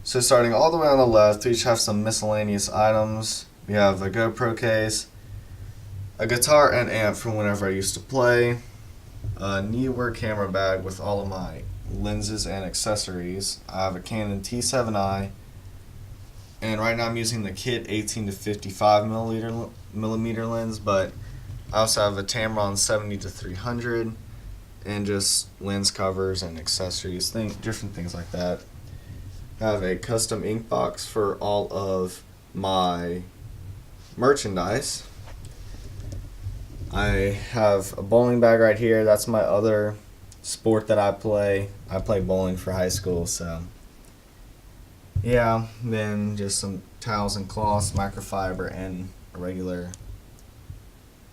So starting all the way on the left, we each have some miscellaneous items. We have a GoPro case, a guitar and amp from whenever I used to play, a Neewer camera bag with all of my lenses and accessories. I have a Canon T7i, and right now I'm using the kit 18 to 55 millimeter lens, but I also have a Tamron 70 to 300 and just lens covers and accessories, different things like that. I have a custom ink box for all of my merchandise. I have a bowling bag right here. That's my other sport that I play. I play bowling for high school, so yeah. Then just some towels and cloths, microfiber, and a regular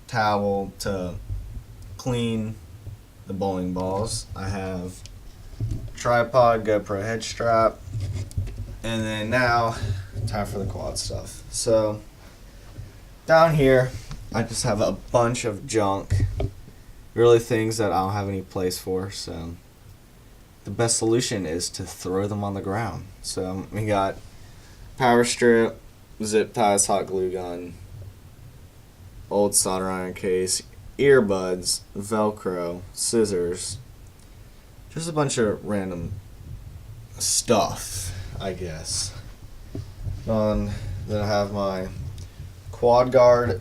towel to clean the bowling balls. I have tripod, GoPro head strap, and then now time for the quad stuff. So down here I just have a bunch of junk, really things that I don't have any place for, so the best solution is to throw them on the ground. So we got power strip, zip ties, hot glue gun, old solder iron case, earbuds, Velcro, scissors, just a bunch of random stuff, I guess. Then I have my Quad Guard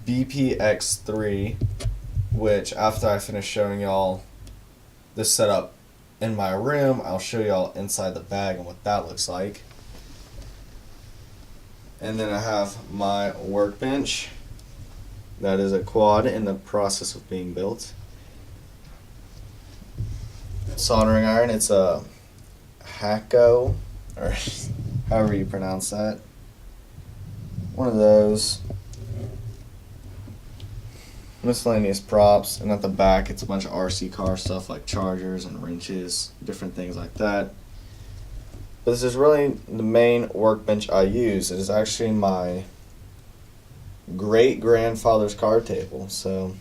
BPX3, which after I finish showing y'all this setup in my room, I'll show y'all inside the bag and what that looks like. And then I have my workbench. That is a quad in the process of being built. Soldering iron, it's a Hakko, or however you pronounce that. One of those. Miscellaneous props, and at the back it's a bunch of RC car stuff like chargers and wrenches, different things like that. But this is really the main workbench I use. It is actually my great grandfather's card table, so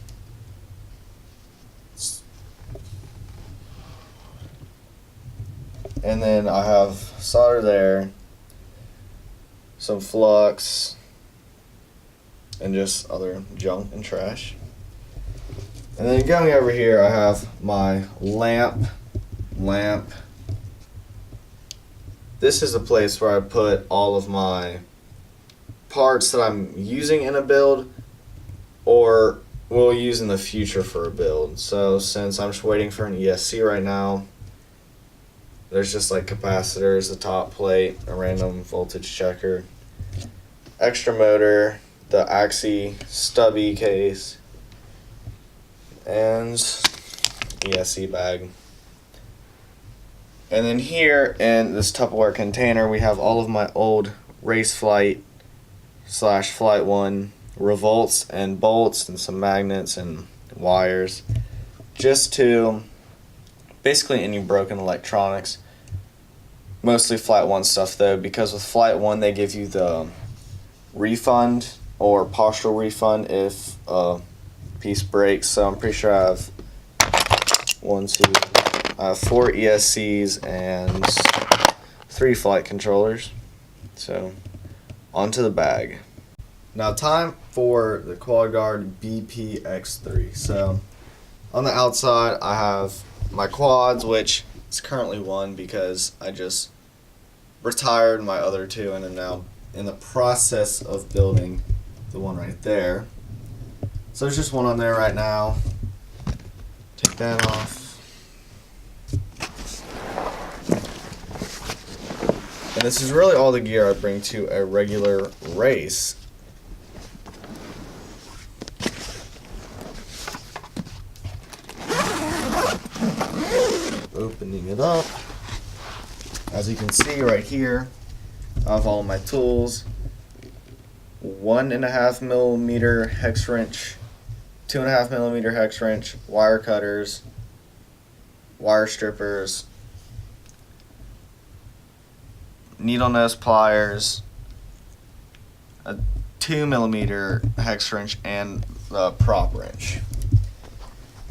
and then I have solder there, some flux, and just other junk and trash. And then going over here I have my lamp. This is a place where I put all of my parts that I'm using in a build or will use in the future for a build. So since I'm just waiting for an ESC right now, there's just like capacitors, the top plate, a random voltage checker, extra motor, the Axie stubby case, and ESC bag. And then here in this Tupperware container we have all of my old Race Flight / Flight 1 revolts and bolts and some magnets and wires, just to basically any broken electronics. Mostly Flight 1 stuff though, because with Flight 1 they give you the refund or partial refund if a piece breaks. So I'm pretty sure I have 4 ESCs and 3 flight controllers. So onto the bag. Now time for the Quad Guard BPX3. So on the outside I have my quads, which is currently 1 because I just retired my other 2 and am now in the process of building the one right there. So there's just one on there right now. Take that off. And this is really all the gear I bring to a regular race. Opening it up. As you can see right here, I have all my tools. 1.5 millimeter hex wrench, 2.5 millimeter hex wrench, wire cutters, wire strippers, needle nose pliers, a 2 millimeter hex wrench, and the prop wrench.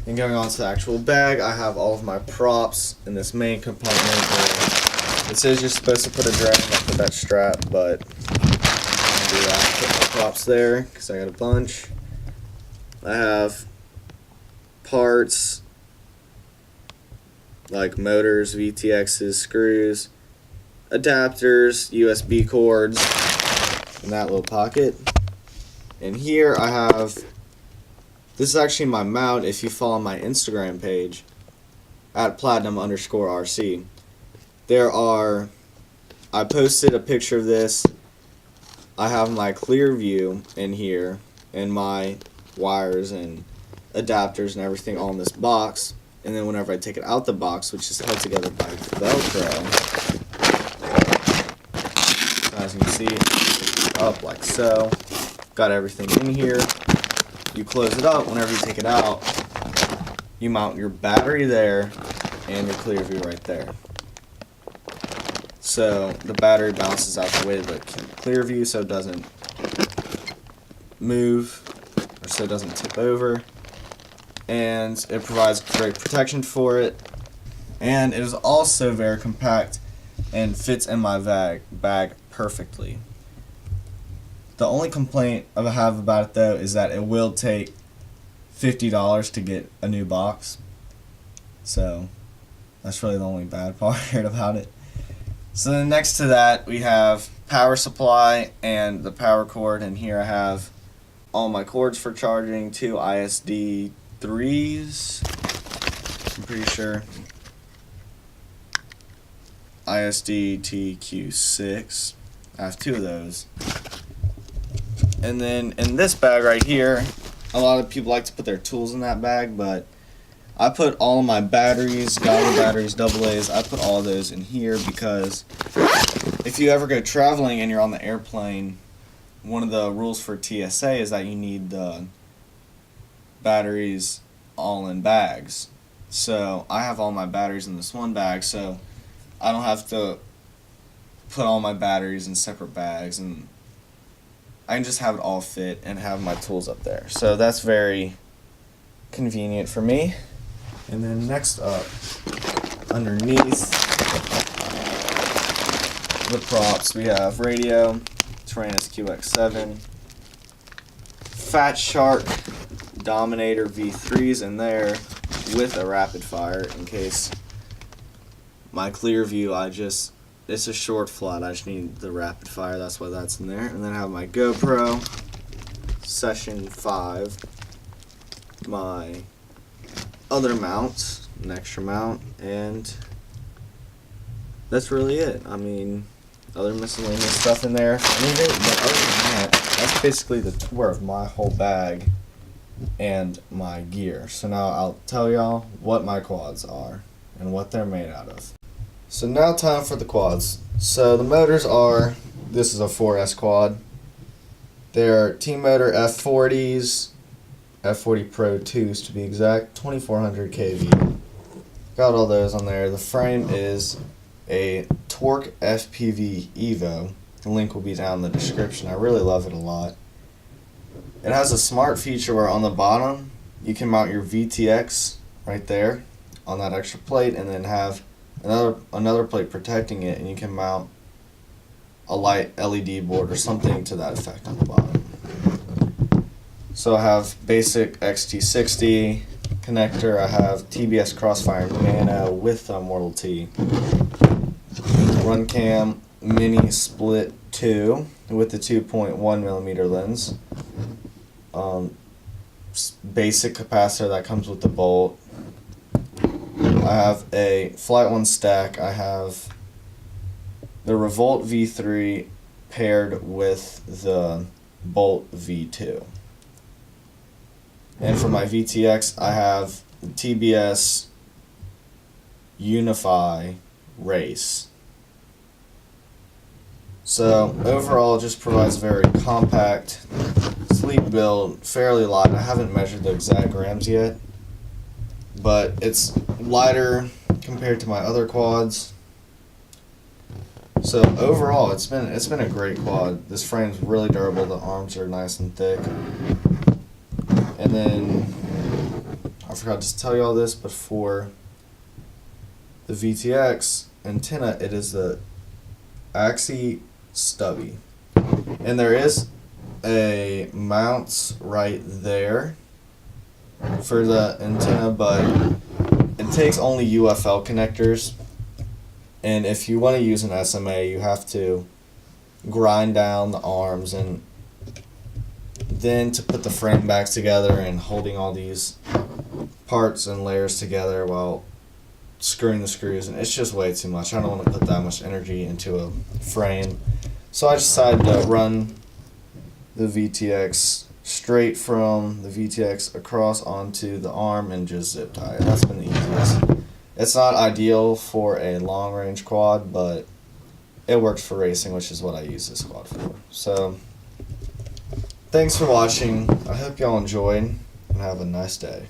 And going on to the actual bag, I have all of my props in this main compartment, It says you're supposed to put a drag up with that strap, but I'm gonna do that. Put my props there because I got a bunch. I have parts like motors, VTXs, screws, adapters, USB cords in that little pocket. And here I have, this is actually my mount if you follow my Instagram page at platinum_RC. I posted a picture of this. I have my clear view in here and my wires and adapters and everything all in this box. And then whenever I take it out the box, which is held together by Velcro, as you can see, it's up like so. Got everything in here. You close it up. Whenever you take it out, you mount your battery there and your clear view right there. So the battery bounces out the way of the clear view so it doesn't move or so it doesn't tip over. And it provides great protection for it. And it is also very compact and fits in my bag perfectly. The only complaint I have about it though is that it will take $50 to get a new box. So that's really the only bad part about it. So then next to that we have power supply and the power cord, and here I have all my cords for charging, 2 ISD 3s, I'm pretty sure, ISD TQ6, I have 2 of those. And then in this bag right here, a lot of people like to put their tools in that bag, but I put all of my batteries, goggle batteries, AA's, I put all those in here because if you ever go traveling and you're on the airplane, one of the rules for TSA is that you need the batteries all in bags. So I have all my batteries in this one bag, so I don't have to put all my batteries in separate bags, and I can just have it all fit and have my tools up there. So that's very convenient for me. And then next up, underneath the props, we have radio, Taranis QX7, Fat Shark Dominator V3s in there with a rapid fire in case my clear view, it's a short flat, I just need the rapid fire, that's why that's in there. And then I have my GoPro Session 5, my other mount, an extra mount, and that's really it. I mean, other miscellaneous stuff in there. But other than that, that's basically the tour of my whole bag and my gear. So now I'll tell y'all what my quads are and what they're made out of. So now time for the quads. So the motors are, this is a 4S quad. They're T-Motor F40s, F40 Pro 2s to be exact, 2400 kV. Got all those on there. The frame is a Torque FPV Evo. The link will be down in the description. I really love it a lot. It has a smart feature where on the bottom you can mount your VTX right there on that extra plate, and then have another plate protecting it, and you can mount a light LED board or something to that effect on the bottom. So I have basic XT60 connector, I have TBS Crossfire Nano with Mortal T, Runcam Mini Split 2 with the 2.1mm lens, basic capacitor that comes with the bolt. I have a Flight 1 stack. I have the Revolt V3 paired with the Bolt V2. And for my VTX, I have the TBS Unify Race. So overall, it just provides very compact, sleek build, fairly light. I haven't measured the exact grams yet, but it's lighter compared to my other quads. So overall, it's been a great quad. This frame's really durable. The arms are nice and thick. And then I forgot to tell you all this, but for the VTX, antenna, it is the Axi Stubby. And there is a mounts right there for the antenna, but it takes only UFL connectors. And if you want to use an SMA, you have to grind down the arms, and then to put the frame back together and holding all these parts and layers together while screwing the screws, and it's just way too much. I don't want to put that much energy into a frame. So I decided to run the VTX straight from the VTX across onto the arm and just zip tie it. That's been the easiest. It's not ideal for a long range quad, but it works for racing, which is what I use this quad for. So thanks for watching. I hope y'all enjoyed, and have a nice day.